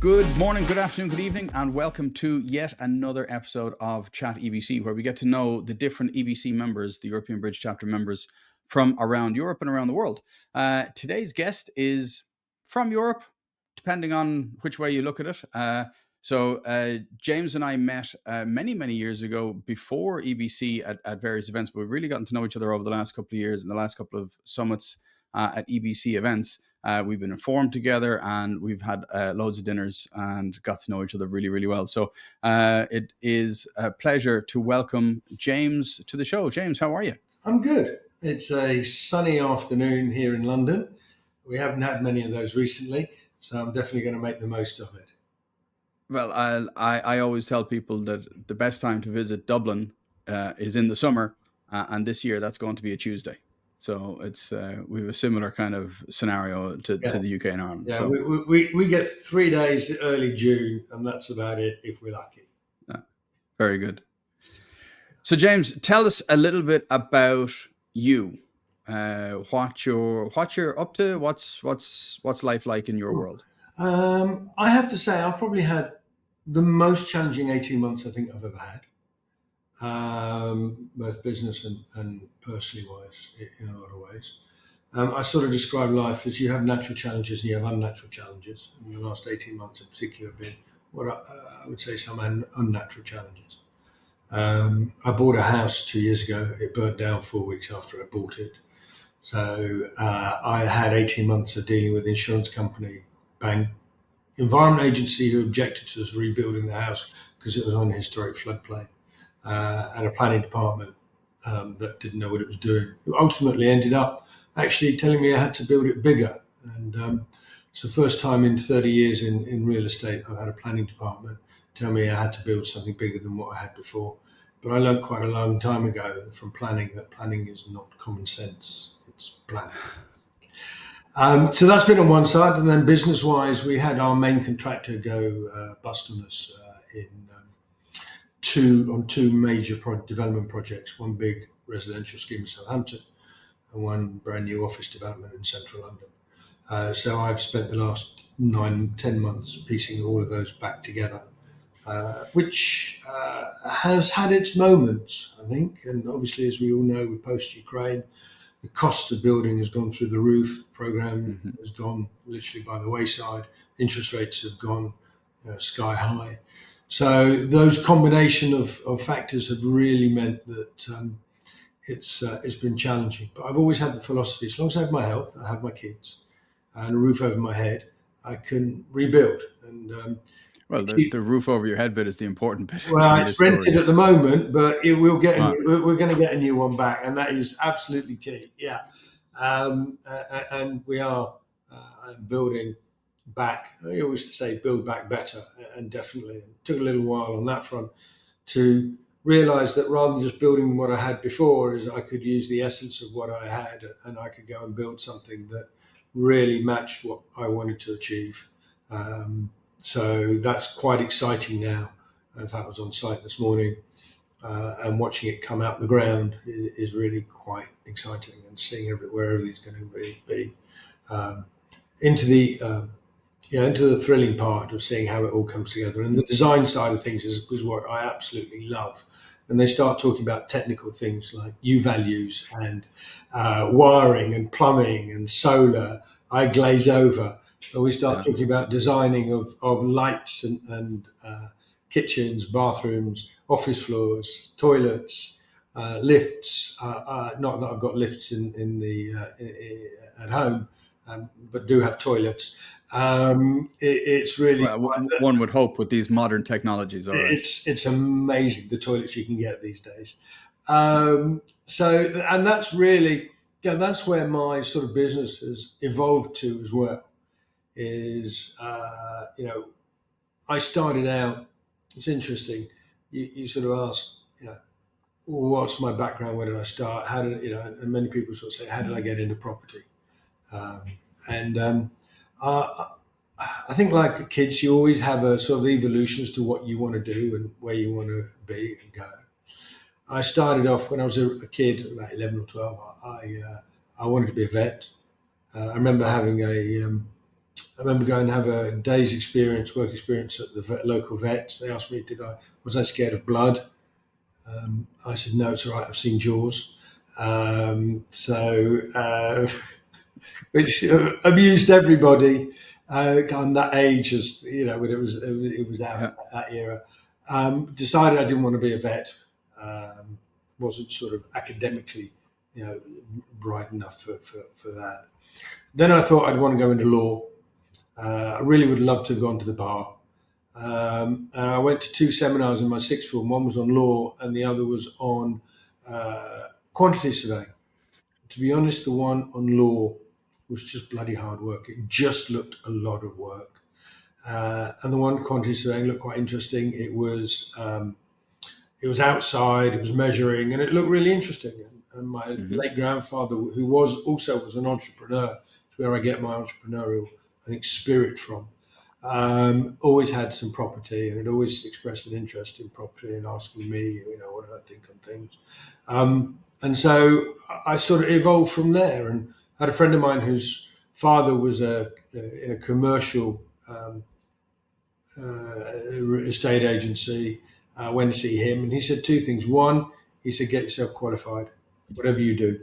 Good morning, good afternoon, good evening, and welcome to yet another episode of ChatEBC, where we get to know the different EBC members, the European Bridge Chapter members from around Europe and around the world. Today's guest is from Europe, depending on which way you look at it. James and I met many years ago before EBC at various events, but we've really gotten to know each other over the last couple of years and the last couple of summits at EBC events. We've been informed together and we've had loads of dinners and got to know each other really well. So it is a pleasure to welcome James to the show. James, how are you? I'm good. It's a sunny afternoon here in London. We haven't had many of those recently, so I'm definitely going to make the most of it. Well, I always tell people that the best time to visit Dublin is in the summer, and this year that's going to be a Tuesday. So it's we have a similar kind of scenario to the UK and Ireland. Yeah, so, we get 3 days early June, and that's about it if we're lucky. Very good. So James, tell us a little bit about you. What you're up to. What's life like in your world? I have to say, I've probably had the most challenging 18 months I think I've ever had. Both business and personally wise in a lot of ways. I sort of describe life as you have natural challenges and you have unnatural challenges. And the last 18 months in particular have been what I would say some unnatural challenges. I bought a house 2 years ago. It burnt down 4 weeks after I bought it. So I had 18 months of dealing with the insurance company, bank, environment agency who objected to us rebuilding the house because it was on a historic floodplain. And a planning department that didn't know what it was doing. It ultimately ended up actually telling me I had to build it bigger. And it's the first time in 30 years in real estate I've had a planning department tell me I had to build something bigger than what I had before. But I learned quite a long time ago from planning that planning is not common sense, it's planning. So that's been on one side. And then business-wise, we had our main contractor go bust on us on two major development projects, one big residential scheme in Southampton and one brand new office development in central London. So I've spent the last 9-10 months piecing all of those back together, which has had its moments, I think. And obviously, as we all know, with post-Ukraine, the cost of building has gone through the roof. The program has gone literally by the wayside. Interest rates have gone sky high. So those combination of factors have really meant that it's been challenging. But I've always had the philosophy: as long as I have my health, I have my kids, and a roof over my head, I can rebuild. And well, the roof over your head bit is the important bit. Well, it's rented at the moment, but we're going to get a new one back, and that is absolutely key. Yeah, and we are building back. I always say build back better, and definitely it took a little while on that front to realize that rather than just building what I had before, is I could use the essence of what I had and I could go and build something that really matched what I wanted to achieve. So that's quite exciting now. In fact, I was on site this morning and watching it come out the ground is really quite exciting, and seeing where everything's going to be into the thrilling part of seeing how it all comes together. And the design side of things is what I absolutely love. And they start talking about technical things like U values and wiring and plumbing and solar, I glaze over. And we start talking about designing of lights and kitchens, bathrooms, office floors, toilets, lifts. Not that I've got lifts at home, but do have toilets. It's really one would hope with these modern technologies. It's amazing the toilets you can get these days. And that's really that's where my sort of business has evolved to as well. I started out. It's interesting. You sort of ask, what's my background? Where did I start? How did And many people sort of say, how did I get into property? I think like kids, you always have a sort of evolution as to what you want to do and where you want to be and go. I started off when I was a kid, about 11 or 12. I wanted to be a vet. I remember having I remember going to have a day's work experience at the local vets. They asked me, was I scared of blood? I said, no, it's all right. I've seen Jaws. Which amused everybody. I'm that age, as you know, when it was out that era. Decided I didn't want to be a vet. Wasn't sort of academically, bright enough for that. Then I thought I'd want to go into law. I really would love to have gone to the bar. And I went to 2 seminars in my sixth form. One was on law and the other was on quantity surveying. To be honest, the one on law was just bloody hard work. It just looked a lot of work. And the one quantity surveying looked quite interesting. It was outside, it was measuring, and it looked really interesting. And my late grandfather, who was an entrepreneur, is where I get my entrepreneurial, I think, spirit from. Always had some property and had always expressed an interest in property and asking me, what did I think on things. And so I sort of evolved from there, and had a friend of mine whose father was in a commercial estate agency. I went to see him and he said 2 things. One, he said, get yourself qualified, whatever you do.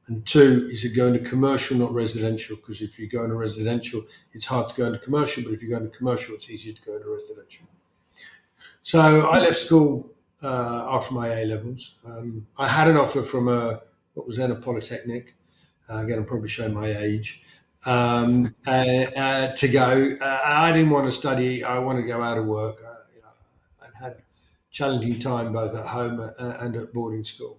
And 2, he said, go into commercial, not residential, because if you go into residential, it's hard to go into commercial, but if you go into commercial, it's easier to go into residential. So I left school after my A-levels. I had an offer from what was then a polytechnic. Again, I'm probably showing my age. To go. I didn't want to study. I wanted to go out of work. I'd had a challenging time both at home and at boarding school.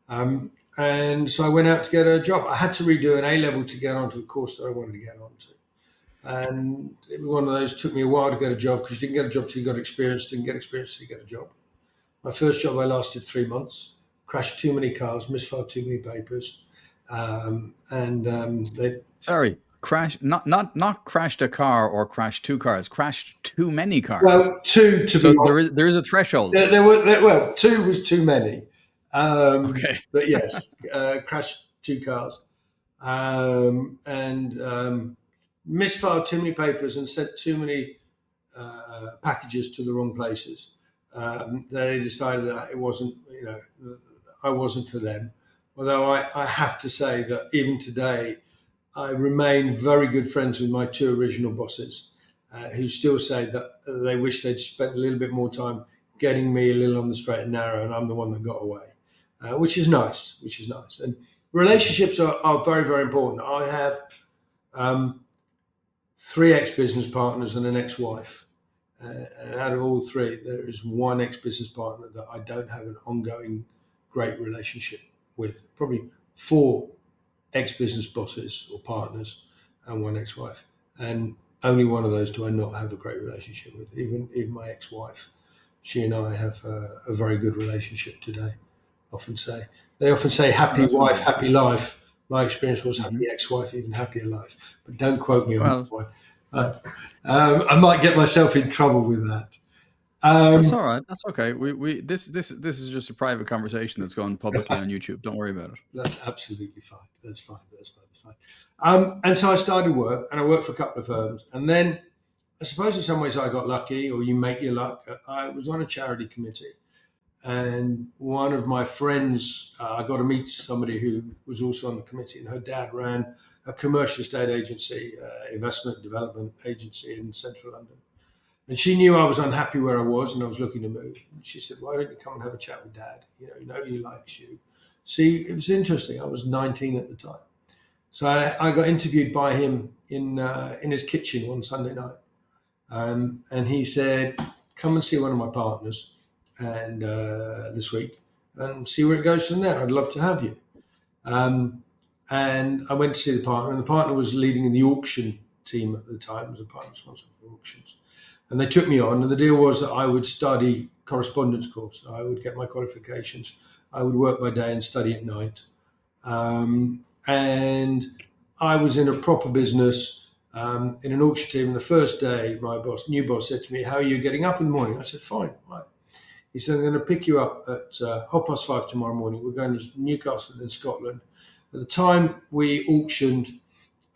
And so I went out to get a job. I had to redo an A-level to get onto the course that I wanted to get onto. And it was one of those, took me a while to get a job, because you didn't get a job till you got experience, didn't get experience till you get a job. My first job, I lasted 3 months, crashed too many cars, misfiled too many papers. Sorry, not crashed a car or crashed 2 cars, crashed too many cars. Well, 2 to so be honest. there is a threshold. Well, 2 was too many. Okay. But yes, crashed 2 cars, and misfiled too many papers and sent too many packages to the wrong places. They decided that it wasn't, I wasn't for them. Although I have to say that even today, I remain very good friends with my 2 original bosses, who still say that they wish they'd spent a little bit more time getting me a little on the straight and narrow, and I'm the one that got away, which is nice. And relationships are very, very important. I have 3 ex-business partners and an ex-wife. And out of all 3, there is 1 ex-business partner that I don't have an ongoing great relationship with. Probably 4 ex-business bosses or partners and 1 ex-wife. And only one of those do I not have a great relationship with. Even my ex-wife, she and I have a very good relationship today. They often say happy wife, happy life. My experience was happy ex-wife, even happier life. But don't quote me on that one. I might get myself in trouble with that. That's all right. That's okay. This is just a private conversation that's going publicly on YouTube. Don't worry about it. That's absolutely fine. That's fine. And so I started work, and I worked for a couple of firms, and then I suppose in some ways I got lucky, or you make your luck. I was on a charity committee, and one of my friends, I got to meet somebody who was also on the committee, and her dad ran a commercial estate agency, investment development agency in central London. And she knew I was unhappy where I was and I was looking to move. And she said, why don't you come and have a chat with Dad? He likes you. See, it was interesting. I was 19 at the time. So I got interviewed by him in his kitchen one Sunday night. And he said, come and see one of my partners and this week and see where it goes from there. I'd love to have you. And I went to see the partner, and the partner was leading in the auction team at the time. It was a partner responsible for auctions. And they took me on, and the deal was that I would study correspondence course. I would get my qualifications. I would work by day and study at night. And I was in a proper business in an auction team. And the first day, my new boss said to me, how are you getting up in the morning? I said, fine. Right. He said, I'm going to pick you up at 5:30 tomorrow morning. We're going to Newcastle in Scotland. At the time we auctioned,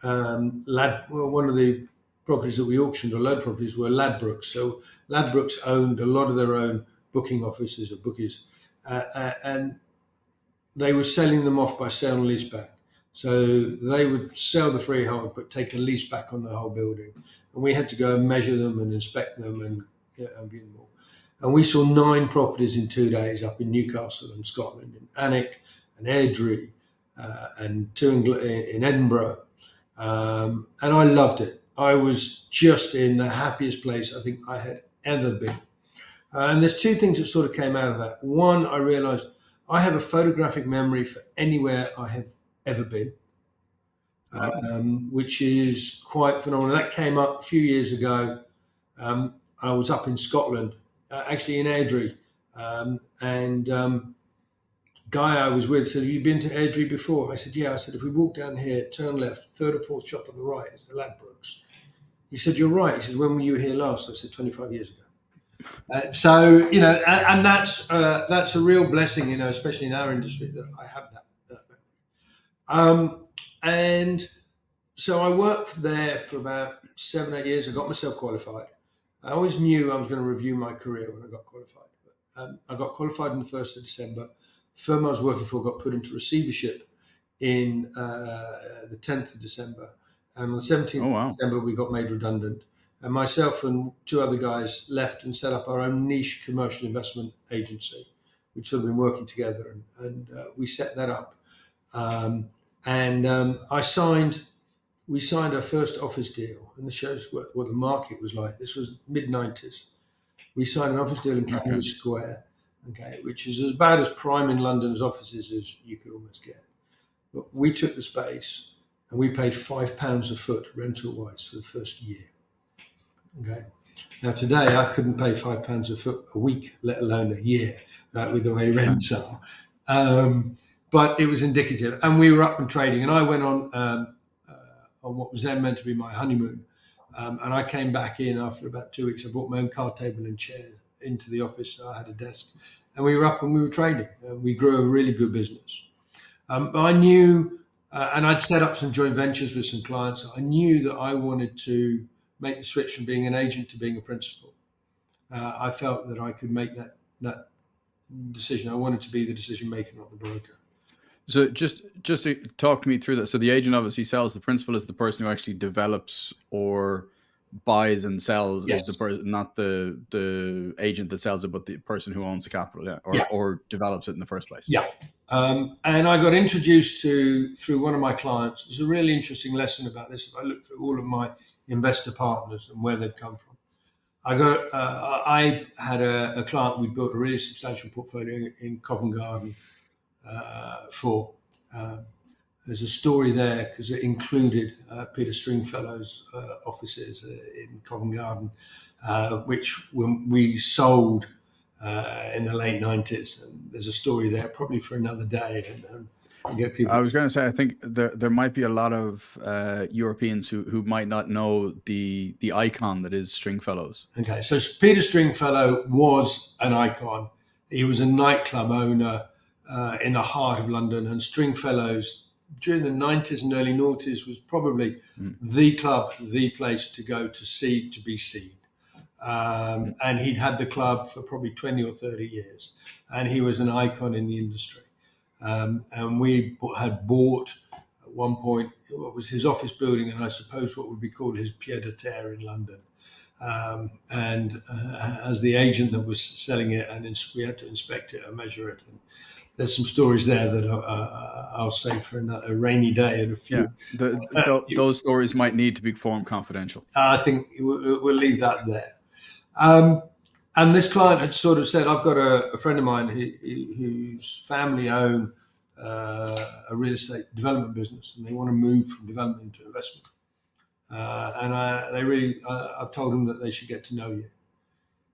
one of the properties that we auctioned, or load properties, were Ladbrokes. So Ladbrokes owned a lot of their own booking offices or bookies, and they were selling them off by sale and lease back. So they would sell the freehold, but take a lease back on the whole building. And we had to go and measure them and inspect them and view them all. And we saw 9 properties in 2 days up in Newcastle and Scotland, in Alnwick and Airdrie, and 2 in Edinburgh. And I loved it. I was just in the happiest place I think I had ever been. And there's 2 things that sort of came out of that. One, I realized I have a photographic memory for anywhere I have ever been, which is quite phenomenal. That came up a few years ago. I was up in Scotland, actually in Airdrie, and guy I was with said, "Have you been to Airdrie before?" I said, "Yeah." I said, "If we walk down here, turn left, 3rd or 4th shop on the right is the Ladbrokes." He said, "You're right." He said, "When were you here last?" I said, 25 years ago. So, and that's a real blessing, especially in our industry, that I have that. And so I worked there for about 7, 8 years. I got myself qualified. I always knew I was going to review my career when I got qualified. I got qualified on the 1st of December. The firm I was working for got put into receivership in the 10th of December. And on the 17th of December, we got made redundant. And myself and 2 other guys left and set up our own niche commercial investment agency, which sort of been working together. And we set that up. We signed our first office deal. And this shows what the market was like. This was mid-90s. We signed an office deal in Cambridge Square, which is about as prime in London's offices as you could almost get. But we took the space and we paid £5 a foot rental-wise for the first year. Okay. Now today I couldn't pay £5 a foot a week, let alone a year, with the way rents are. But it was indicative, and we were up and trading. And I went on what was then meant to be my honeymoon, and I came back in after about 2 weeks. I brought my own card table and chair into the office. So I had a desk, and we were up and we were trading. We grew a really good business. But I knew, and I'd set up some joint ventures with some clients. I knew that I wanted to make the switch from being an agent to being a principal. I felt that I could make that decision. I wanted to be the decision maker, not the broker. So just to talk me through that. So the agent obviously sells. The principal is the person who actually develops or buys and sells. Is the person, not the agent that sells it, but the person who owns the capital, or develops it in the first place. Yeah. And I got introduced through one of my clients. There's a really interesting lesson about this. If I look through all of my investor partners and where they've come from, I had a client. We built a really substantial portfolio in Covent Garden for. There's a story there because it included Peter Stringfellow's offices in Covent Garden, which when we sold in the late 90s. And there's a story there probably for another day. And get people. I was going to say, I think there might be a lot of Europeans who might not know the icon that is Stringfellows. Okay, so Peter Stringfellow was an icon. He was a nightclub owner in the heart of London, and Stringfellows during the 90s and early noughties was probably the club, the place to go to be seen. And he'd had the club for probably 20 or 30 years, and he was an icon in the industry. And we had bought at one point what was his office building, and I suppose what would be called his pied-à-terre in London. And as the agent that was selling it, and we had to inspect it and measure it. And there's some stories there that I'll say for a rainy day and a few. Yeah, those stories might need to be formed confidential. I think we'll leave that there. And this client had sort of said, I've got a friend of mine whose family own a real estate development business, and they want to move from development to investment. And I've told them that they should get to know you.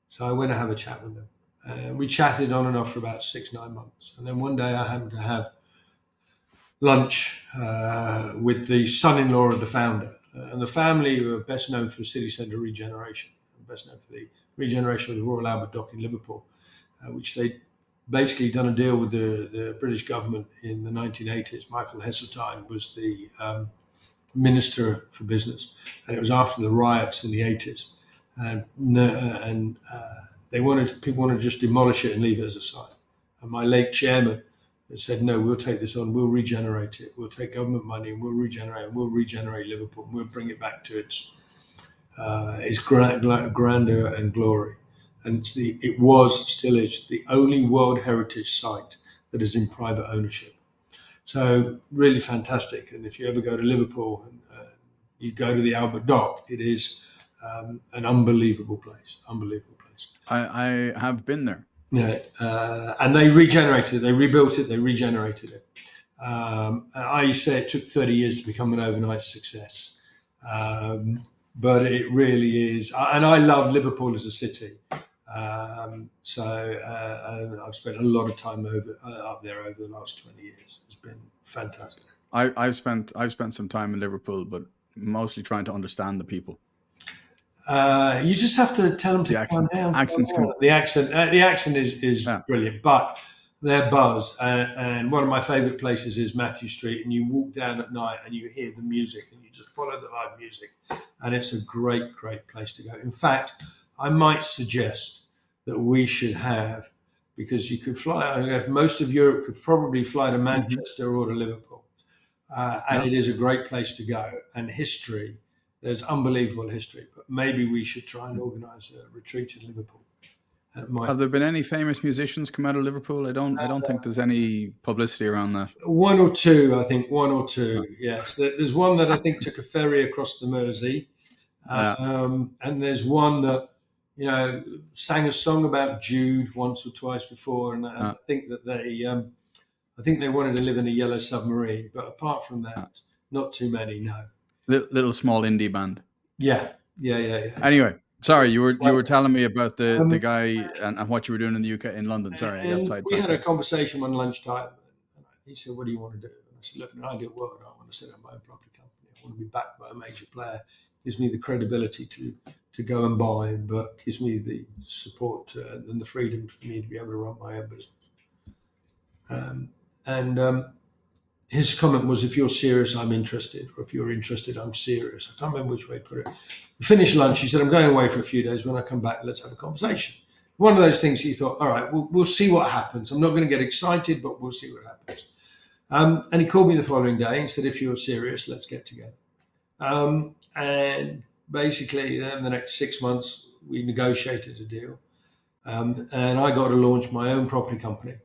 So I went to have a chat with them. And we chatted on and off for about 6-9 months. And then one day I happened to have lunch with the son-in-law of the founder. And the family were best known for city centre regeneration, best known for the regeneration of the Royal Albert Dock in Liverpool, which they'd basically done a deal with the British government in the 1980s. Michael Heseltine was the minister for business, and it was after the riots in the 80s, and people wanted to just demolish it and leave it as a site. And my late chairman said, "No, we'll take this on. We'll regenerate it. We'll take government money and we'll regenerate it. We'll regenerate Liverpool. And we'll bring it back to its grandeur and glory." And still is the only World Heritage site that is in private ownership. So really fantastic. And if you ever go to Liverpool and you go to the Albert Dock, it is an unbelievable place. Unbelievable place. I have been there. Yeah, and they regenerated it. They rebuilt it. They regenerated it. I say it took 30 years to become an overnight success. But it really is. And I love Liverpool as a city. And I've spent a lot of time up there over the last 20 years. It's been fantastic. I've spent some time in Liverpool, but mostly trying to understand the people. You just have to tell them to calm down. The accent is brilliant, but their buzz. And one of my favourite places is Matthew Street, and you walk down at night and you hear the music, and you just follow the live music, and it's a great, great place to go. In fact, I might suggest that we should have, because you could fly, most of Europe could probably fly to Manchester or to Liverpool. And it is a great place to go. And history, there's unbelievable history, but maybe we should try and organise a retreat in Liverpool. Have there been any famous musicians come out of Liverpool? I don't think there's any publicity around that. One or two. Yes. There's one that I think took a ferry across the Mersey. And there's one that, sang a song about Jude once or twice before, and I think that they wanted to live in a yellow submarine. But apart from that, not too many. No. Little small indie band. Yeah. Anyway, sorry, you were telling me about the guy and what you were doing in the UK, in London. Sorry, I got sidetracked. We had a conversation one lunchtime, and he said, "What do you want to do?" And I said, "Look, in an ideal world, I want to set up my own property company. I want to be backed by a major player. Gives me the credibility to go and buy, but gives me the support and the freedom for me to be able to run my own business." His comment was, "If you're serious, I'm interested, or if you're interested, I'm serious." I can't remember which way he put it. We finished lunch. He said, "I'm going away for a few days. When I come back, let's have a conversation." One of those things he thought, all right, we'll see what happens. I'm not going to get excited, but we'll see what happens. And he called me the following day and said, "If you're serious, let's get together." And basically, in the next 6 months, we negotiated a deal. And I got to launch my own property company,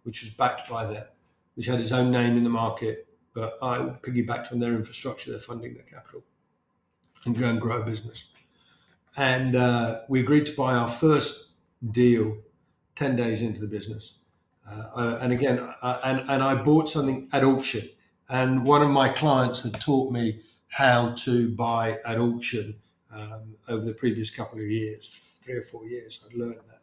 which was backed by them, which had its own name in the market, but I piggybacked on their infrastructure, their funding, their capital, and go and grow a business. And we agreed to buy our first deal 10 days into the business. And I bought something at auction. And one of my clients had taught me how to buy at auction over the previous couple of years, 3 or 4 years. I'd learned that.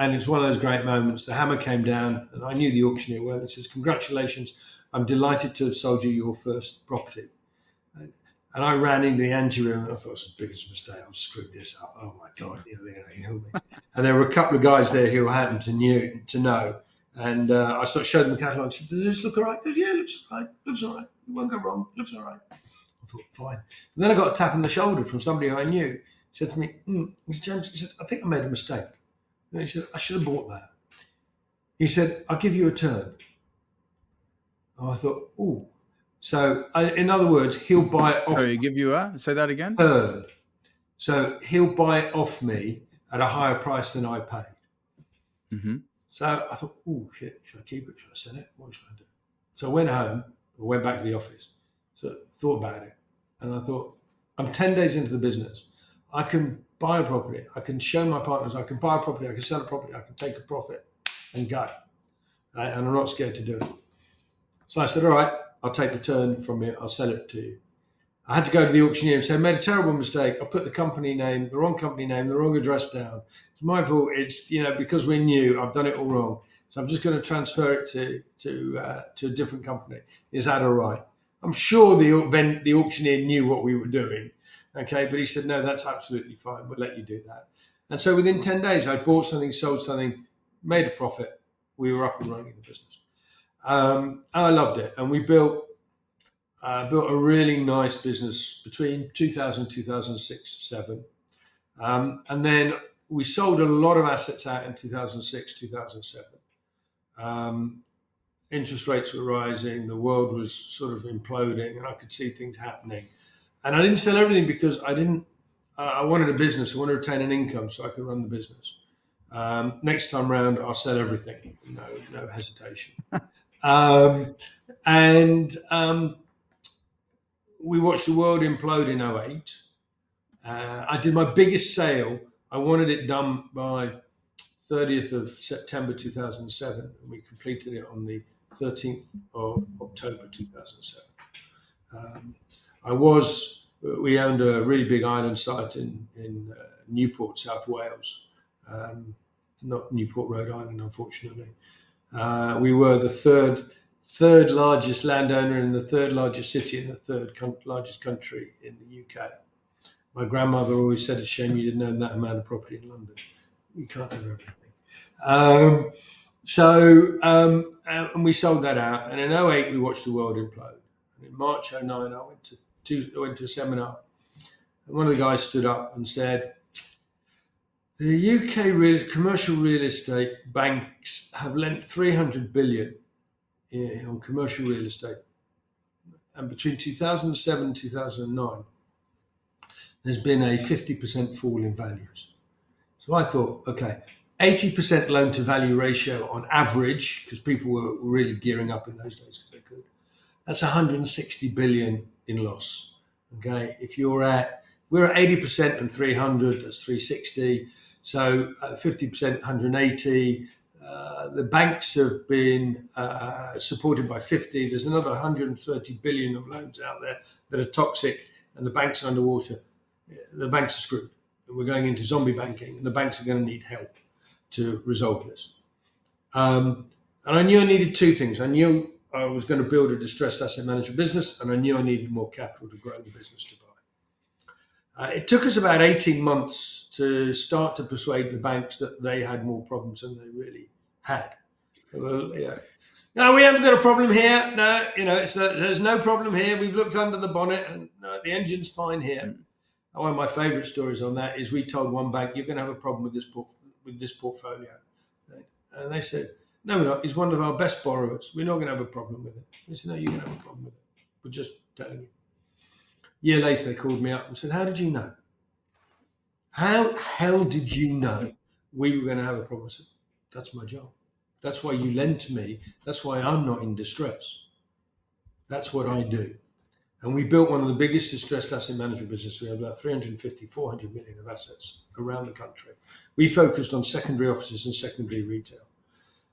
And it's one of those great moments. The hammer came down, and I knew the auctioneer well. He says, "Congratulations, I'm delighted to have sold you your first property." And I ran into the anteroom, and I thought, "It's the biggest mistake. I've screwed this up. Oh my God, they're going to kill me." And there were a couple of guys there who happened to know. And I sort of showed them the catalogue and said, "Does this look all right?" He goes, "Yeah, it looks all right. Looks all right. It won't go wrong. Looks all right." I thought, fine. And then I got a tap on the shoulder from somebody who I knew. He said to me, "Mr. James," he said, "I think I made a mistake." And he said, "I should have bought that." He said, "I'll give you a turn." Oh, I thought, "Ooh." So, in other words, he'll buy it off. Sorry, give you say that again? Turn. So he'll buy it off me at a higher price than I paid. Mm-hmm. So I thought, "Oh shit, should I keep it? Should I sell it? What should I do?" So I went home, I went back to the office, so thought about it, and I thought, I'm 10 days into the business. I can buy a property. I can show my partners I can buy a property. I can sell a property. I can take a profit and go. And I'm not scared to do it. So I said, "All right, I'll take the turn from you. I'll sell it to you." I had to go to the auctioneer and say, "I made a terrible mistake. I put the wrong company name, the wrong address down. It's my fault. It's, because we're new, I've done it all wrong. So I'm just going to transfer it to a different company. Is that all right?" I'm sure the auctioneer knew what we were doing. Okay, but he said, "No, that's absolutely fine. We'll let you do that." And so within 10 days, I bought something, sold something, made a profit. We were up and running the business. I loved it. And we built built a really nice business between 2000, 2006, 7. And then we sold a lot of assets out in 2006, 2007. Interest rates were rising, the world was sort of imploding, and I could see things happening. And I didn't sell everything because I wanted a business, I wanted to retain an income so I could run the business. Next time round, I'll sell everything, no hesitation. We watched the world implode in 08. I did my biggest sale. I wanted it done by 30th of September 2007, and we completed it on the 13th of October 2007. We owned a really big island site in Newport, South Wales, not Newport, Rhode Island, unfortunately. We were the third largest landowner in the third largest city in the third largest country in the UK. My grandmother always said, "It's a shame you didn't own that amount of property in London. You can't own everything." And we sold that out. And in 08, we watched the world implode. And in March 09, I went to a seminar. And one of the guys stood up and said, "The UK commercial real estate banks have lent 300 billion on commercial real estate. And between 2007 and 2009, there's been a 50% fall in values." So I thought, okay, 80% loan to value ratio on average, because people were really gearing up in those days because they could. That's 160 billion in loss. Okay, we're at 80% and 300, that's 360. So 50%, 180. The banks have been supported by 50. There's another 130 billion of loans out there that are toxic, and the banks are underwater. The banks are screwed. We're going into zombie banking, and the banks are going to need help to resolve this. And I knew I needed two things. I knew I was going to build a distressed asset management business, and I knew I needed more capital to grow the business to buy. It took us about 18 months to start to persuade the banks that they had more problems than they really had. Well, yeah. No, we haven't got a problem here. No, there's no problem here. We've looked under the bonnet, and the engine's fine here. One of my favourite stories on that is we told one bank, "You're going to have a problem with this portfolio," and they said, "No, we're not. He's one of our best borrowers. We're not going to have a problem with it." I said, "No, you're going to have a problem with it. We're just telling you." A year later, they called me up and said, "How did you know? How hell did you know we were going to have a problem?" I said, "That's my job. That's why you lend to me. That's why I'm not in distress. That's what I do." And we built one of the biggest distressed asset management businesses. We have about 350, 400 million of assets around the country. We focused on secondary offices and secondary retail.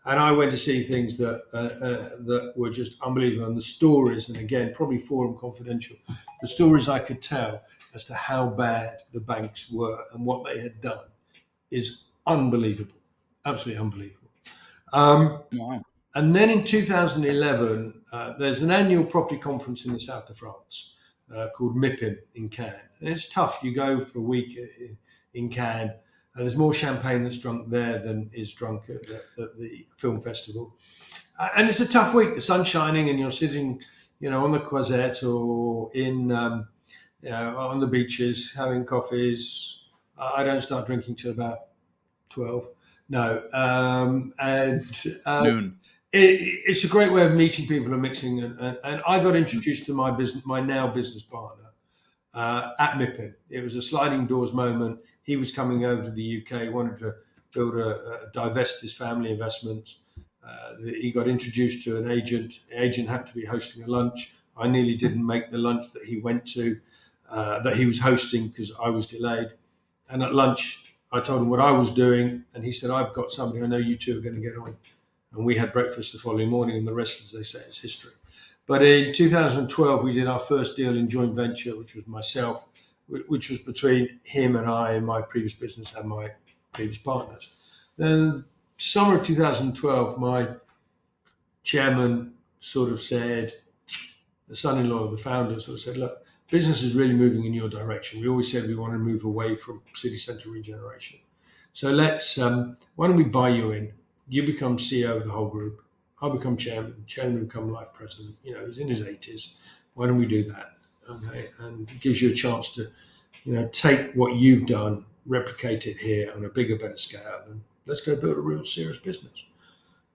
And I went to see things that were just unbelievable. And the stories, and again, probably forum confidential, the stories I could tell as to how bad the banks were and what they had done is unbelievable, absolutely unbelievable. Wow. And then in 2011, there's an annual property conference in the south of France called MIPIM in Cannes. And it's tough. You go for a week in Cannes, and there's more champagne that's drunk there than is drunk at the film festival. And it's a tough week. The sun's shining, and you're sitting, on the Croisette or on the beaches having coffees. I don't start drinking till about 12. No, Noon. It's a great way of meeting people and mixing. And I got introduced to my now business partner at MIPIM. It was a sliding doors moment. He was coming over to the UK, wanted to divest his family investments. He got introduced to an agent. The agent happened to be hosting a lunch. I nearly didn't make the lunch that he went to, that he was hosting, because I was delayed. And at lunch, I told him what I was doing, and he said, "I've got somebody. I know you two are going to get on." And we had breakfast the following morning, and the rest, as they say, is history. But in 2012, we did our first deal in joint venture, which was myself, which was between him and I, and my previous business and my previous partners. Then summer of 2012, my chairman sort of said, the son-in-law of the founder sort of said, "Look, business is really moving in your direction. We always said we want to move away from city centre regeneration. So why don't we buy you in? You become CEO of the whole group. I'll become chairman. Chairman will become life president." He's in his 80s. Why don't we do that? Okay, and it gives you a chance to, take what you've done, replicate it here on a bigger, better scale, and let's go build a real serious business.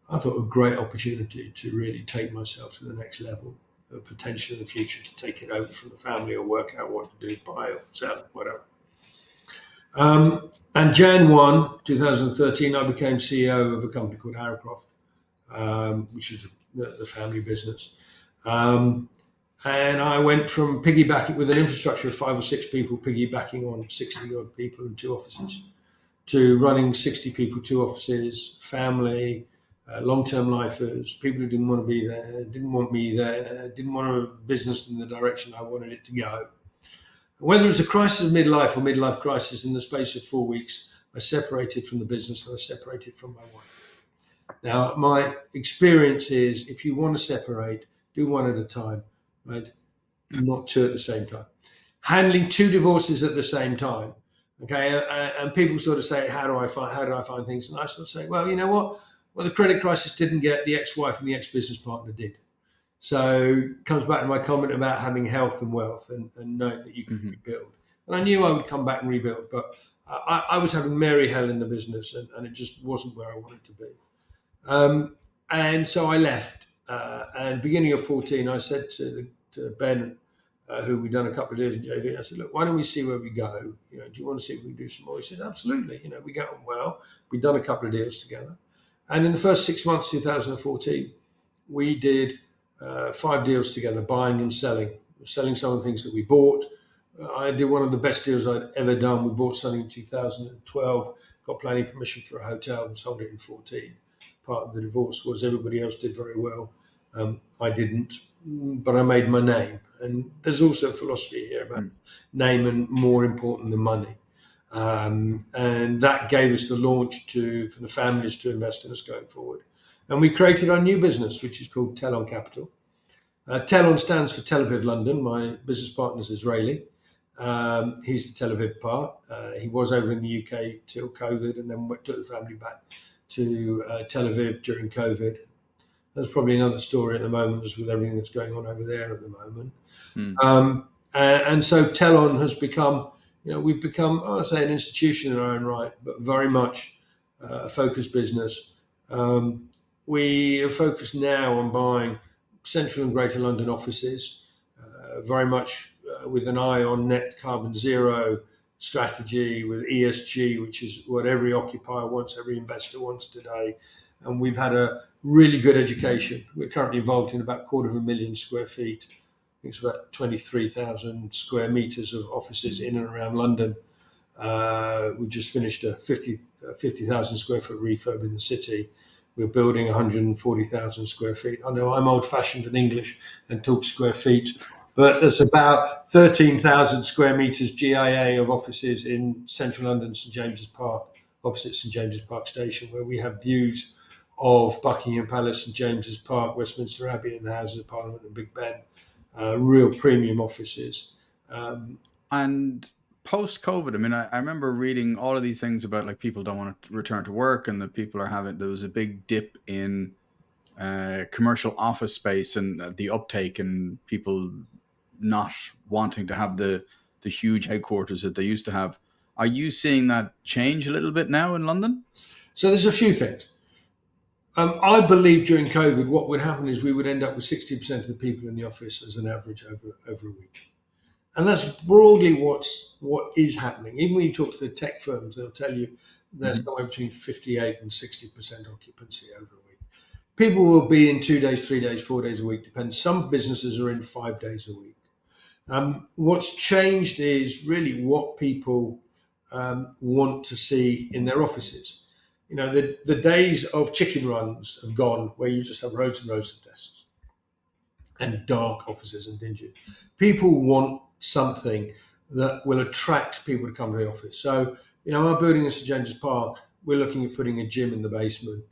I thought a great opportunity to really take myself to the next level, the potential in the future to take it over from the family or work out what to do, buy or sell, whatever. And Jan 1, 2013, I became CEO of a company called Arrowcroft, which is the family business. And I went from piggybacking with an infrastructure of 5 or 6 people, piggybacking on 60 odd people in 2 offices, to running 60 people, 2 offices, family, long-term lifers, people who didn't want to be there, didn't want me there, didn't want a business in the direction I wanted it to go. Whether it was a crisis of midlife or midlife crisis, in the space of 4 weeks, I separated from the business and I separated from my wife. Now, my experience is if you want to separate, do one at a time, right? Not 2 at the same time. Handling 2 divorces at the same time, okay? And people sort of say, how do I find things? And I sort of say, well, you know what? Well, the credit crisis didn't get, the ex-wife and the ex-business partner did. So it comes back to my comment about having health and wealth and knowing that you can rebuild. And I knew I would come back and rebuild, but I was having Mary hell in the business and it just wasn't where I wanted to be. And so I left. And beginning of 14, I said to Ben, who we'd done a couple of deals in JV, I said, look, why don't we see where we go? Do you want to see if we can do some more? He said, absolutely. We get on well. We'd done a couple of deals together. And in the first 6 months, 2014, we did 5 deals together, buying and selling some of the things that we bought. I did one of the best deals I'd ever done. We bought something in 2012, got planning permission for a hotel and sold it in 14. Part of the divorce was everybody else did very well. I didn't, but I made my name. And there's also a philosophy here about name and more important than money. And that gave us the launch for the families to invest in us going forward. And we created our new business, which is called Telon Capital. Telon stands for Tel Aviv, London. My business partner is Israeli. He's the Tel Aviv part. He was over in the UK till COVID and then took the family back to Tel Aviv during COVID. There's probably another story at the moment, just with everything that's going on over there at the moment. And so Telon has become, we've become, I would say, an institution in our own right, but very much a focused business. We are focused now on buying central and greater London offices, very much with an eye on net carbon zero strategy, with ESG, which is what every occupier wants, every investor wants today. And we've had a really good education. We're currently involved in about 250,000 square feet. I think it's about 23,000 square meters of offices in and around London. We just finished a 50,000 square foot refurb in the city. We're building 140,000 square feet. I know I'm old-fashioned in English and talk square feet, but there's about 13,000 square meters GIA of offices in central London, St James's Park, opposite St James's Park Station, where we have views of Buckingham Palace, St James's Park, Westminster Abbey, and the Houses of Parliament and Big Ben. Real premium offices. And post-COVID, I mean, I remember reading all of these things about people don't want to return to work and that people are there was a big dip in commercial office space and the uptake and people not wanting to have the huge headquarters that they used to have. Are you seeing that change a little bit now in London? So there's a few things. I believe during COVID, what would happen is we would end up with 60% of the people in the office as an average over a week. And that's broadly what is happening. Even when you talk to the tech firms, they'll tell you there's somewhere between 58 and 60% occupancy over a week. People will be in 2 days, 3 days, 4 days a week, depends. Some businesses are in 5 days a week. What's changed is really what people want to see in their offices. The days of chicken runs have gone, where you just have rows and rows of desks and dark offices and dingy. People want something that will attract people to come to the office. So, our building in St James's Park, we're looking at putting a gym in the basement,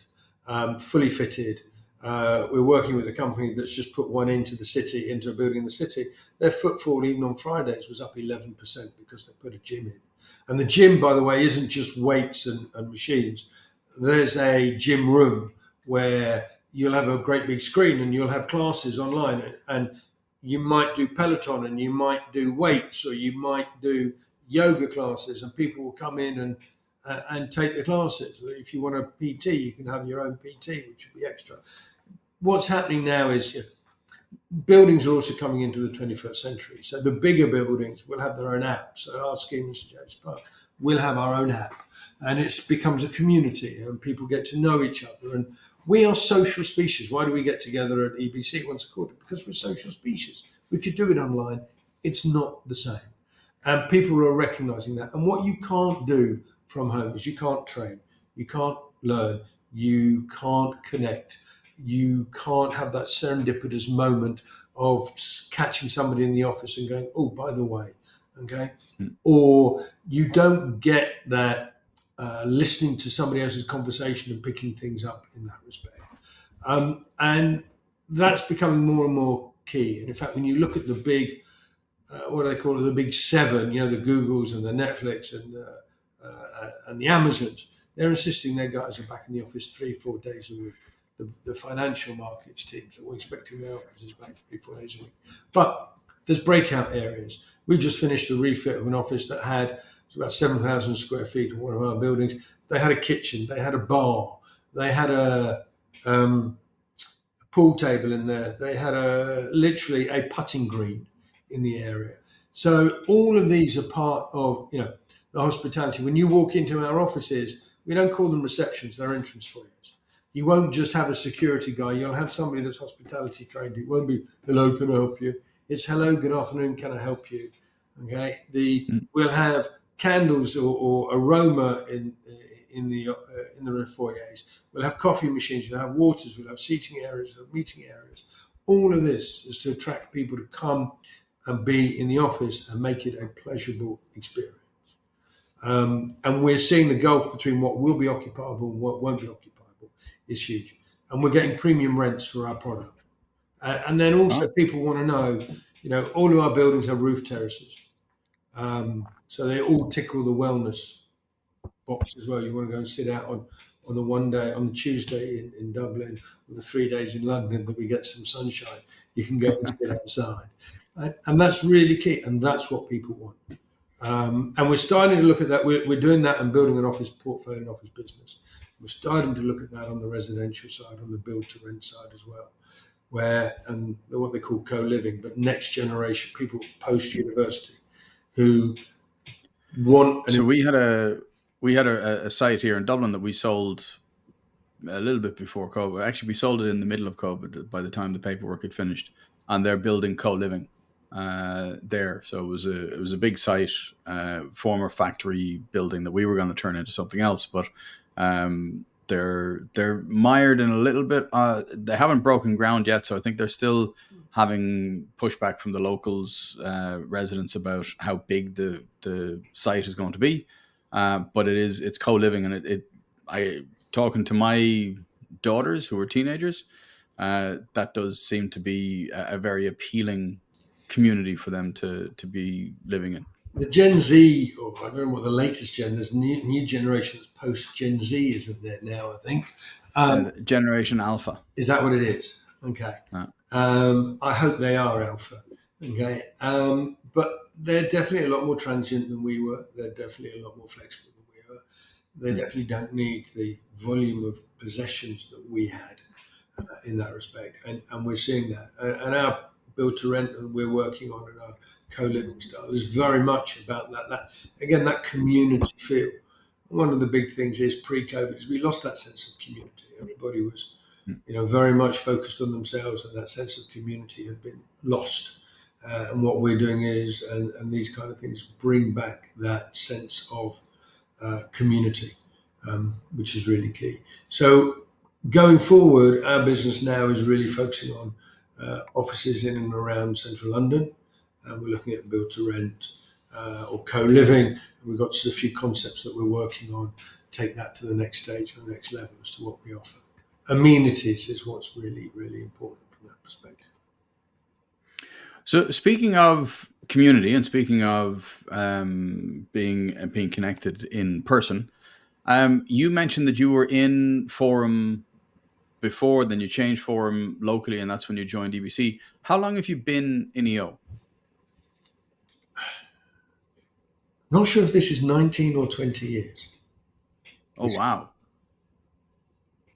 fully fitted. We're working with a company that's just put one into a building in the city. Their footfall, even on Fridays, was up 11% because they put a gym in. And the gym, by the way, isn't just weights and machines. There's a gym room where you'll have a great big screen and you'll have classes online. And you might do Peloton, and you might do weights, or you might do yoga classes, and people will come in and take the classes. If you want a PT, you can have your own PT, which would be extra. What's happening now is buildings are also coming into the 21st century. So the bigger buildings will have their own app. So our scheme in St James Park will have our own app, and it becomes a community, and people get to know each other. And we are social species. Why do we get together at EBC once a quarter? Because we're social species. We could do it online. It's not the same. And people are recognizing that. And what you can't do from home is you can't train, you can't learn, you can't connect, you can't have that serendipitous moment of catching somebody in the office and going, oh, by the way, okay? Or you don't get that listening to somebody else's conversation and picking things up in that respect. And that's becoming more and more key. And in fact, when you look at the big, what do they call it, the big seven, the Googles and the Netflix and the Amazons, they're insisting their guys are back in the office 3-4 days a week. The financial markets teams are expecting their offices back 3-4 days a week. But there's breakout areas. We've just finished a refit of an office that had about 7,000 square feet in one of our buildings. They had a kitchen, they had a bar, they had a pool table in there, they had literally a putting green in the area. So all of these are part of the hospitality. When you walk into our offices, we don't call them receptions; they're entrance foyers. You won't just have a security guy. You'll have somebody that's hospitality trained. It won't be hello, can I help you? It's hello, good afternoon, can I help you? Okay. We'll have candles or aroma in the foyers. We'll have coffee machines. We'll have waters. We'll have seating areas. We'll have meeting areas. All of this is to attract people to come and be in the office and make it a pleasurable experience. And we're seeing the gulf between what will be occupiable and what won't be occupiable is huge. And we're getting premium rents for our product. And then also people want to know, all of our buildings have roof terraces. So they all tickle the wellness box as well. You want to go and sit out on the one day, on the Tuesday in Dublin, or the 3 days in London that we get some sunshine, you can go and sit outside. And that's really key, and that's what people want. And we're starting to look at that. We're doing that and building an office portfolio and office business. We're starting to look at that on the residential side, on the build to rent side as well, and what they call co-living, but next generation people post university who want. So we had a site here in Dublin that we sold a little bit before COVID. Actually, we sold it in the middle of COVID. By the time the paperwork had finished, and they're building co-living there. So it was a big site, former factory building that we were going to turn into something else, but they're mired in a little bit. They haven't broken ground yet, so I think they're still having pushback from the locals, residents, about how big the site is going to be. But it's co-living, and I talking to my daughters who are teenagers, that does seem to be a very appealing community for them to be living in. The Gen Z, or I don't know what the latest gen, there's new generations post Gen Z, isn't there now, I think? Generation Alpha. Is that what it is? Okay. I hope they are Alpha. Okay. But they're definitely a lot more transient than we were. They're definitely a lot more flexible than we were. They definitely don't need the volume of possessions that we had in that respect. And we're seeing that. And our build to rent that we're working on in our co-living style is very much about that community feel. One of the big things is pre-COVID is we lost that sense of community. Everybody was, very much focused on themselves, and that sense of community had been lost. And what we're doing is, and these kind of things bring back that sense of community, which is really key. So going forward, our business now is really focusing on offices in and around central London. We're looking at build to rent or co-living. We've got just a few concepts that we're working on to take that to the next stage or the next level as to what we offer. Amenities is what's really, really important from that perspective. So speaking of community and speaking of being connected in person, you mentioned that you were in Forum before, then you changed forum locally, and that's when you joined EBC. How long have you been in EO? Not sure if this is 19 or 20 years. Oh wow!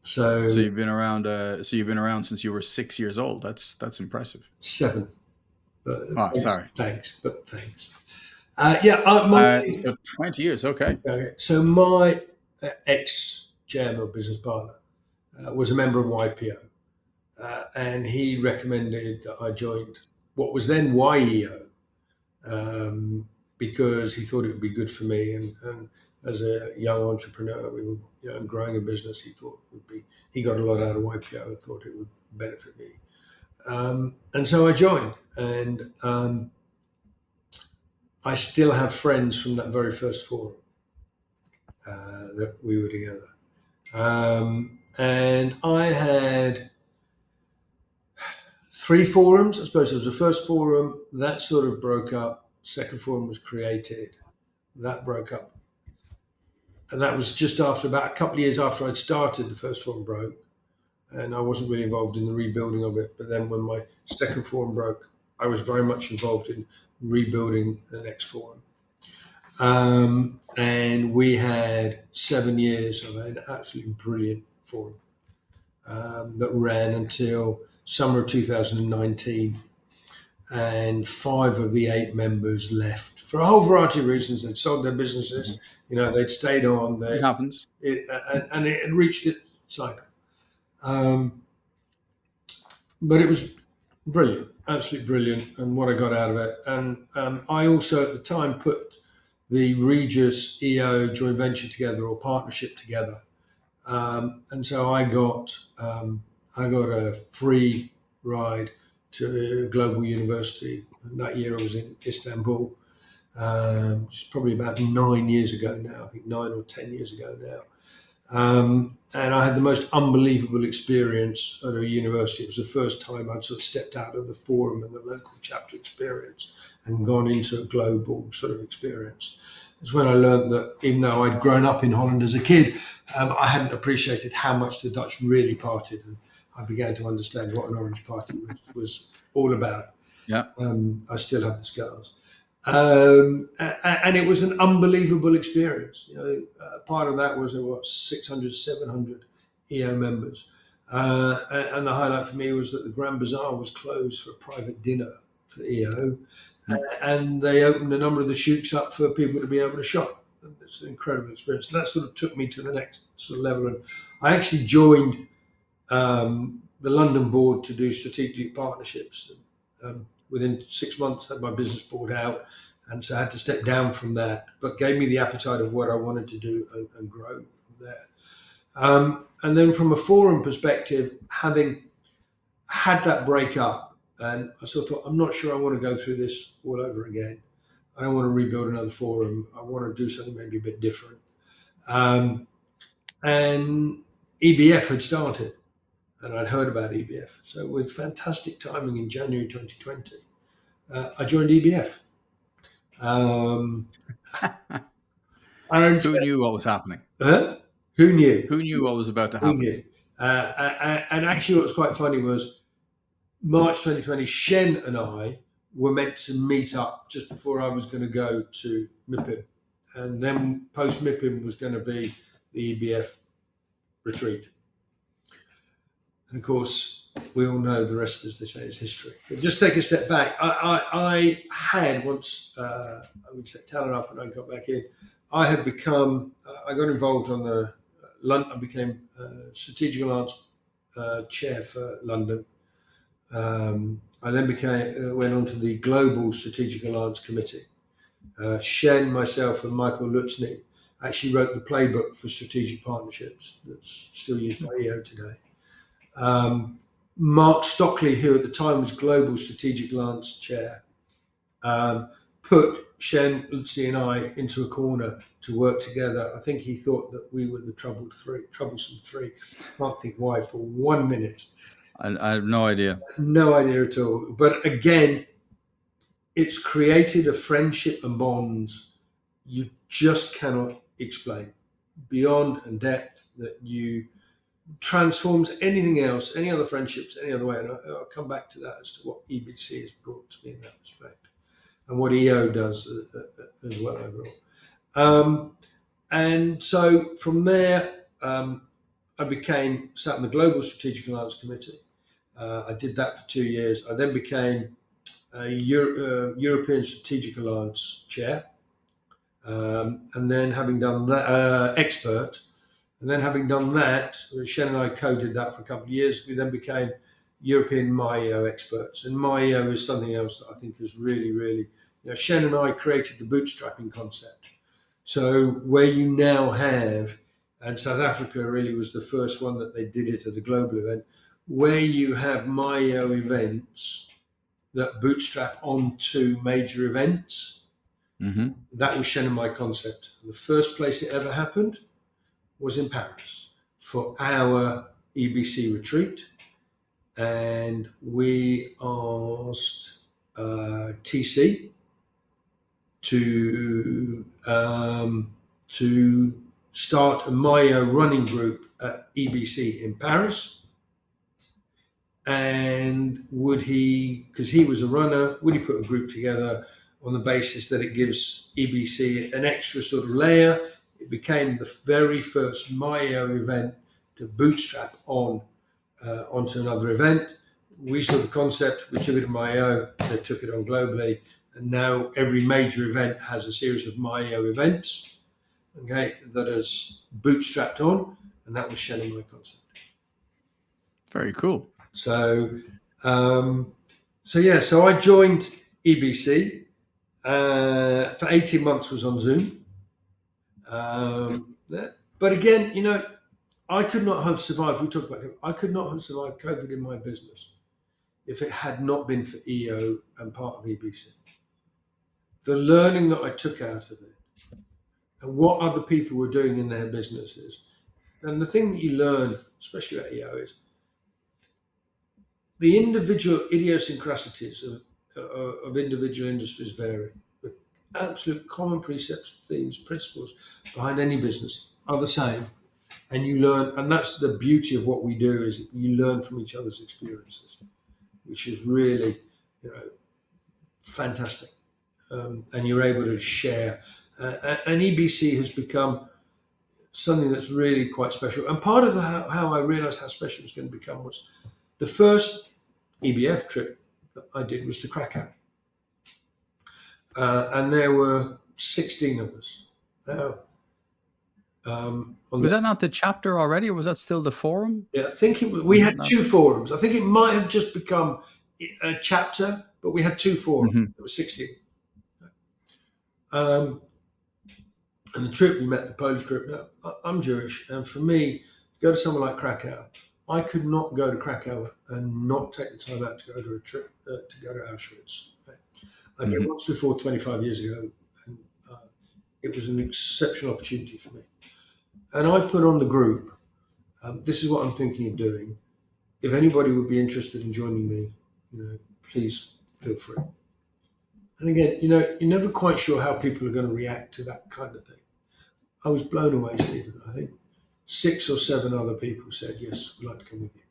So you've been around. So you've been around since you were 6 years old. That's impressive. 7. Sorry. Thanks. So 20 years. Okay. So my ex-chairman or business partner was a member of YPO, and he recommended that I joined what was then YEO, because he thought it would be good for me. And as a young entrepreneur, we were growing a business. He thought it would be. He got a lot out of YPO and thought it would benefit me. And so I joined, and I still have friends from that very first forum that we were together. And I had 3 forums. I suppose it was the first forum that sort of broke up. Second forum was created, that broke up, and that was just after, about a couple of years after I'd started. The first forum broke, and I wasn't really involved in the rebuilding of it. But then when my second forum broke, I was very much involved in rebuilding the next forum. And we had 7 years of an absolutely brilliant forum that ran until summer of 2019. And 5 of the 8 members left for a whole variety of reasons. They'd sold their businesses, they'd stayed on. It happens. And it had reached its cycle. But it was brilliant, absolutely brilliant, and what I got out of it. And I also at the time put the Regis EO joint venture together, or partnership together. And so I got a free ride to a global university. And that year I was in Istanbul, which is probably about 9 years ago now, I think 9 or 10 years ago now. And I had the most unbelievable experience at a university. It was the first time I'd sort of stepped out of the forum and the local chapter experience and gone into a global sort of experience. It's when I learned that even though I'd grown up in Holland as a kid, I hadn't appreciated how much the Dutch really partied. And I began to understand what an Orange Party was all about. Yeah. I still have the scars. And it was an unbelievable experience. Part of that was 600, 700 EO members. And the highlight for me was that the Grand Bazaar was closed for a private dinner for EO. And they opened a number of the shooks up for people to be able to shop. And it's an incredible experience. And that sort of took me to the next sort of level. And I actually joined the London board to do strategic partnerships. Within 6 months, had my business board out, and so I had to step down from that, but gave me the appetite of what I wanted to do and grow from there. And then from a forum perspective, having had that break up, and I sort of thought, I'm not sure I want to go through this all over again. I don't want to rebuild another forum. I want to do something maybe a bit different. And EBF had started, and I'd heard about EBF. So with fantastic timing in January 2020, I joined EBF. And Who knew what was happening? Who knew? Who knew what was about to happen? Who knew? And actually what was quite funny was March 2020, Shen and I were meant to meet up just before I was going to go to MIPIM. And then post MIPIM was going to be the EBF retreat. And of course, we all know the rest, as they say, is history. But just take a step back. I had, once we set talent up and I got back in, I got involved on I became Strategic Alliance Chair for London. I then went on to the Global Strategic Alliance Committee. Shen, myself, and Michael Lutzny actually wrote the playbook for strategic partnerships that's still used by EO today. Mark Stockley, who at the time was Global Strategic Alliance Chair, put Shen, Lucy and I into a corner to work together. I think he thought that we were the troublesome three. Can't think why for 1 minute. I have no idea. No idea at all. But again, it's created a friendship and bonds you just cannot explain, beyond and depth, that you transforms anything else, any other friendships, any other way. And I'll come back to that as to what EBC has brought to me in that respect, and what EO does as well overall. And so from there, I sat in the Global Strategic Alliance Committee. I did that for 2 years. I then became a European Strategic Alliance chair, and then having done that, expert. And then having done that, Shen and I co-did that for a couple of years. We then became European MyEO experts. And MyEO is something else that I think is really, really, Shen and I created the bootstrapping concept. So where you now have, and South Africa really was the first one that they did it at a global event, where you have MyEO events that bootstrap onto major events. Mm-hmm. That was Shen and my concept. And the first place it ever happened was in Paris for our EBC retreat, and we asked TC to start a MyEO running group at EBC in Paris. And would he, because he was a runner, would he put a group together on the basis that it gives EBC an extra sort of layer? It became the very first MyEO event to bootstrap onto another event. We saw the concept, we took it to MyEO, they took it on globally, and now every major event has a series of MyEO events, okay, that is bootstrapped on, and that was Shen and my concept. Very cool. So I joined EBC. For 18 months was on Zoom. But again, I could not have survived. We talked about it. I could not have survived COVID in my business if it had not been for EO and part of EBC. The learning that I took out of it and what other people were doing in their businesses. And the thing that you learn, especially at EO, is the individual idiosyncrasies of individual industries vary. The absolute common precepts, themes, principles behind any business are the same. And you learn, and that's the beauty of what we do, is you learn from each other's experiences, which is really, fantastic. And you're able to share. And EBC has become something that's really quite special. And part of how I realized how special it was going to become was the first EBF trip that I did was to Krakow. And there were 16 of us. Now, was that not the chapter already, or was that still the forum? Yeah, I think we had two forums. I think it might have just become a chapter, but we had two forums. Mm-hmm. There were 16. And the trip, we met the Polish group. Now, I'm Jewish, and for me, to go to somewhere like Krakow, I could not go to Krakow and not take the time out to go to a trip, to go to Auschwitz. I did once before 25 years ago, and it was an exceptional opportunity for me. And I put on the group, this is what I'm thinking of doing. If anybody would be interested in joining me, please feel free. And again, you're never quite sure how people are going to react to that kind of thing. I was blown away, Stephen. I think 6 or 7 other people said, yes, we'd like to come with you.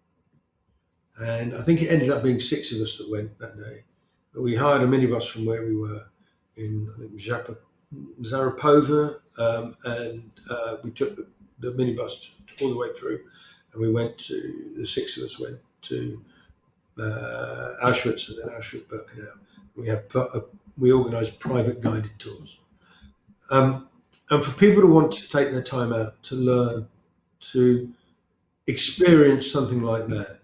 And I think it ended up being 6 of us that went that day. But we hired a minibus from where we were in, I think, Zarapova, and we took the minibus all the way through, and we went to, the 6 of us went to Auschwitz and then Auschwitz-Birkenau. We organised private guided tours. And for people to want to take their time out to learn, to experience something like that,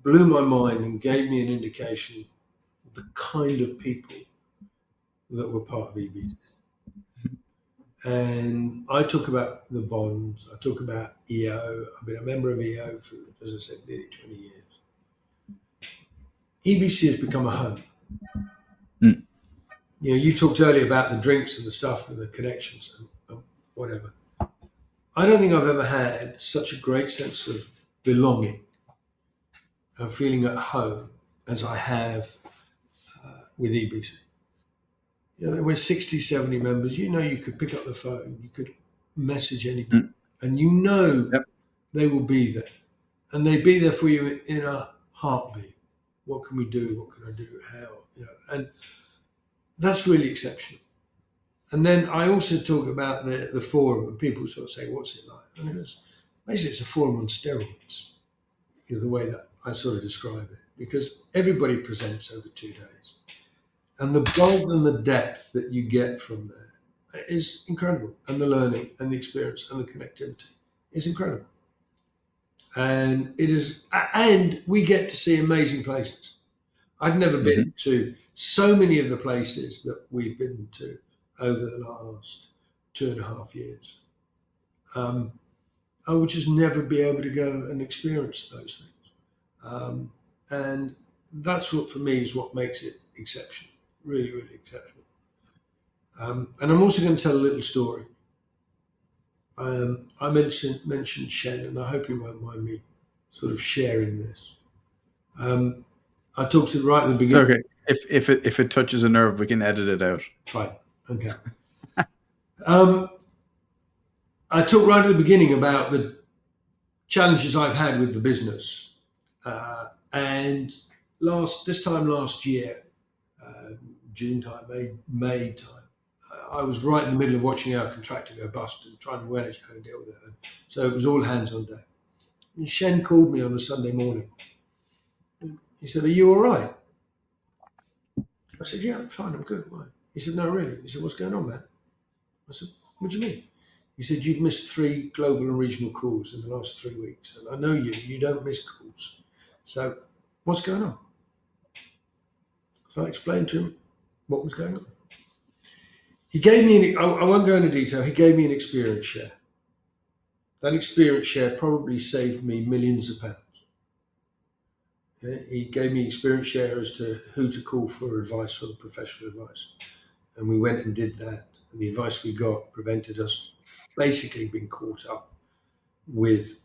blew my mind and gave me an indication of the kind of people that were part of EBC. And I talk about the bonds, I talk about EO. I've been a member of EO for, as I said, nearly 20 years. EBC has become a home. You talked earlier about the drinks and the stuff and the connections and whatever. I don't think I've ever had such a great sense of belonging and feeling at home as I have with EBC. There were 60, 70 members. You could pick up the phone, you could message anybody, and Yep. they will be there. And they be there for you in a heartbeat. What can we do? What can I do? How? And that's really exceptional. And then I also talk about the forum, and people sort of say, what's it like? And basically it's a forum on steroids, is the way that I sort of describe it, because everybody presents over 2 days. And the breadth and the depth that you get from there is incredible. And the learning and the experience and the connectivity is incredible. And we get to see amazing places. I've never been to so many of the places that we've been to over the last 2.5 years. I would just never be able to go and experience those things. And that's what, for me, is what makes it exceptional. Really, really exceptional. And I'm also going to tell a little story. I mentioned Shen, and I hope you won't mind me sort of sharing this. I talked to right at the beginning. Okay, if it touches a nerve, we can edit it out. Fine. Okay. I talked right at the beginning about the challenges I've had with the business, and this time last year, June time, May time, I was right in the middle of watching our contractor go bust and trying to manage how to deal with it. And so it was all hands on deck. And Shen called me on a Sunday morning. He said, "Are you all right?" I said, "Yeah, I'm fine. I'm good. Why?" He said, "No, really." He said, "What's going on, man?" I said, "What do you mean?" He said, "You've missed 3 global and regional calls in the last 3 weeks. And I know you don't miss calls. So what's going on?" So I explained to him what was going on. He gave me, I won't go into detail, he gave me an experience share. That experience share probably saved me millions of pounds. He gave me experience share as to who to call for advice, for professional advice. And we went and did that. And the advice we got prevented us basically being caught up with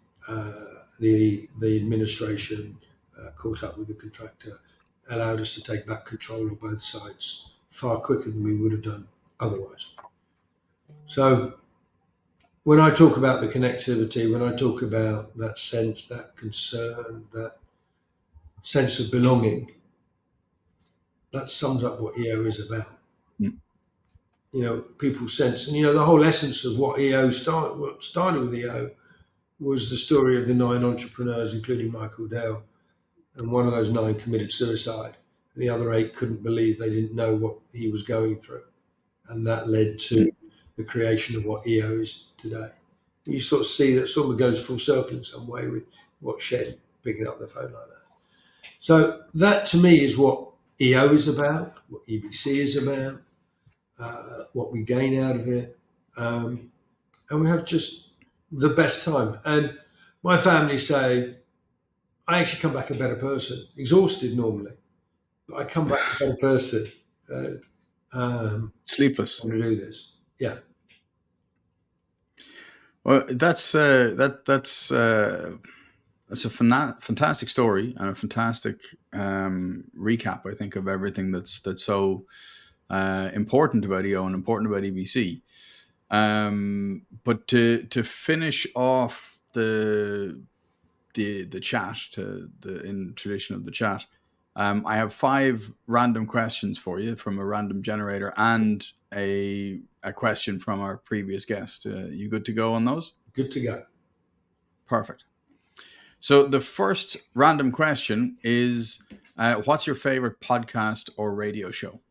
the administration, caught up with the contractor, allowed us to take back control of both sites far quicker than we would have done otherwise. So when I talk about the connectivity, when I talk about that sense, that concern, that sense of belonging, that sums up what EO is about. People sense, and the whole essence of what started with EO was the story of the 9 entrepreneurs, including Michael Dell, and one of those 9 committed suicide. The other 8 couldn't believe they didn't know what he was going through, and that led to the creation of what EO is today. You sort of see that sort of goes full circle in some way with what Shen picking up the phone like that. So that to me is what EO is about, what EBC is about, what we gain out of it, and we have just the best time. And my family say I actually come back a better person, exhausted normally, but I come back a better person. Sleepless. To do this, yeah. Well, that's a fantastic story and a fantastic recap, I think, of everything that's so important about EO and important about EBC. But to finish off the chat, in tradition of the chat, I have 5 random questions for you from a random generator and a question from our previous guest. You good to go on those? Good to go. Perfect. So the first random question is, what's your favorite podcast or radio show?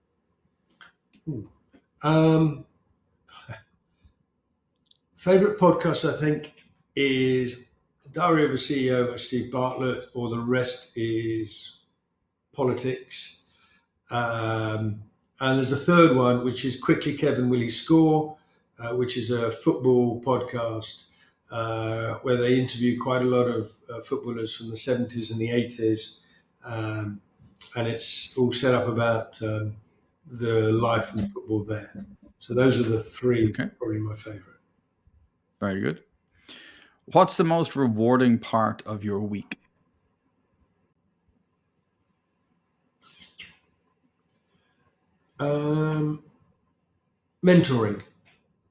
Favorite podcast, I think, is Diary of a CEO by Steve Bartlett, or the rest is Politics. And there's a third one, which is Quickly Kevin Willie Score, which is a football podcast where they interview quite a lot of footballers from the 70s and the 80s. And it's all set up about the life of football there. So those are the 3, probably my favorite. Very good. What's the most rewarding part of your week? Mentoring.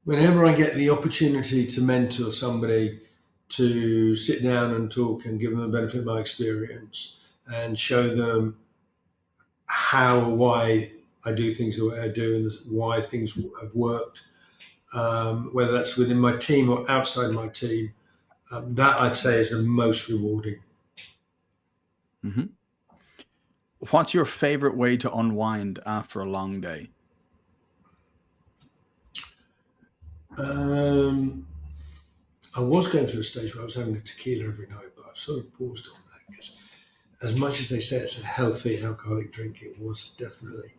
Whenever I get the opportunity to mentor somebody, to sit down and talk and give them the benefit of my experience and show them how or why I do things the way I do and why things have worked, whether that's within my team or outside my team. That I'd say is the most rewarding. Mm-hmm. What's your favorite way to unwind after a long day? I was going through a stage where I was having a tequila every night, but I've sort of paused on that because, as much as they say it's a healthy alcoholic drink, it was definitely,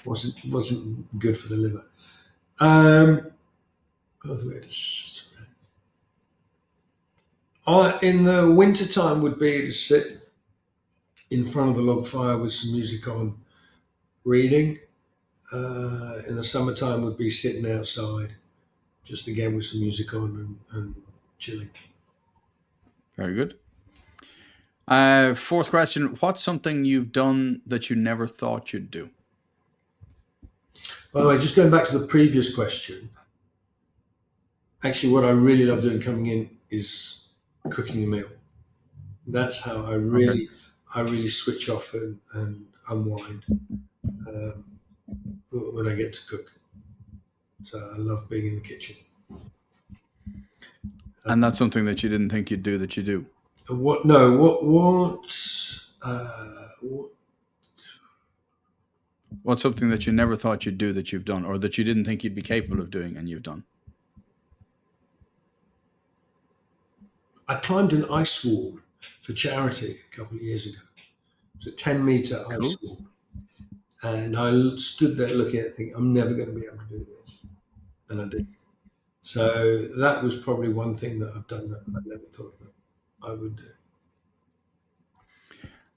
wasn't good for the liver. In the winter time would be to sit in front of the log fire with some music on, reading. In the summertime would be sitting outside, just again with some music on and chilling. Very good. Fourth question. What's something you've done that you never thought you'd do? By the way, just going back to the previous question, actually what I really love doing coming in is cooking a meal. That's how I really switch off and unwind when I get to cook. So I love being in the kitchen. And that's something that you didn't think you'd do that you do. What's something that you never thought you'd do that you've done, or that you didn't think you'd be capable of doing and you've done? I climbed an ice wall for charity a couple of years ago. It was a 10-meter ice wall. And I stood there looking at it thinking, I'm never going to be able to do this. And I did. So that was probably one thing that I've done that I never thought that I would do.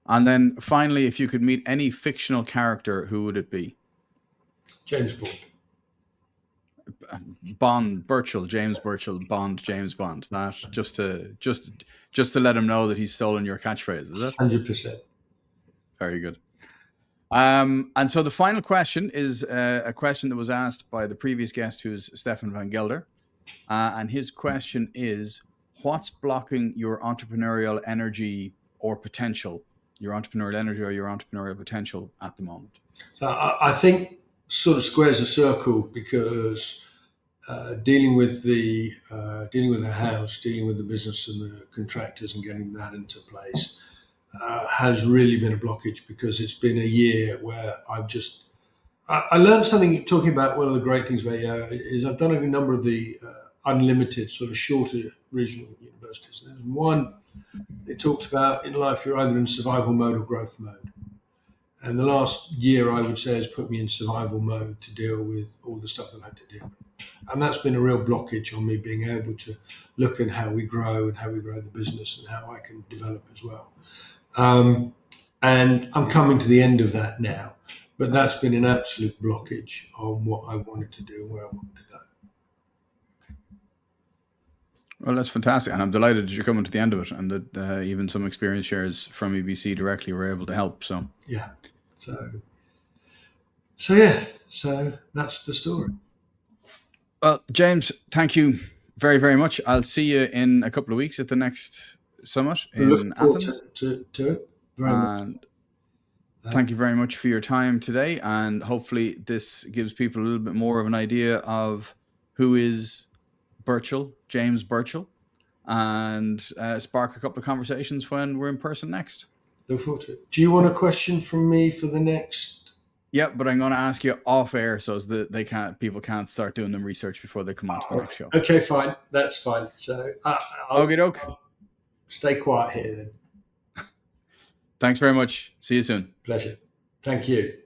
And then finally, if you could meet any fictional character, who would it be? James Bond. Bond, Burchell, James Burchell, Bond, James Bond. That just to let him know that he's stolen your catchphrase, is it? 100%. Very good. And so the final question is a question that was asked by the previous guest, who's Stefan van Gelder. And his question is, what's blocking your entrepreneurial energy or potential, your entrepreneurial potential at the moment? I think sort of squares a circle, because dealing with the house, dealing with the business and the contractors and getting that into place has really been a blockage, because it's been a year where I learned something talking about one of the great things about is I've done a number of the unlimited sort of shorter regional universities. And there's one that talks about in life you're either in survival mode or growth mode. And the last year, I would say, has put me in survival mode to deal with all the stuff I've had to deal with. And that's been a real blockage on me being able to look at how we grow and how we grow the business and how I can develop as well. And I'm coming to the end of that now, but that's been an absolute blockage on what I wanted to do and where I wanted to go. Well, that's fantastic. And I'm delighted that you're coming to the end of it, and that even some experience shares from EBC directly were able to help. So yeah. So yeah. So that's the story. Well, James, thank you very, very much. I'll see you in a couple of weeks at the next summit in Athens. To it very much. Thank you very much for your time today. And hopefully this gives people a little bit more of an idea of who is Burchell, James Burchell, and spark a couple of conversations when we're in person next. Look forward to it. Do you want a question from me for the next? Yeah, but I'm going to ask you off air so that people can't start doing them research before they come on to the next show. Okay, fine. That's fine. So I'll stay quiet here then. Thanks very much. See you soon. Pleasure. Thank you.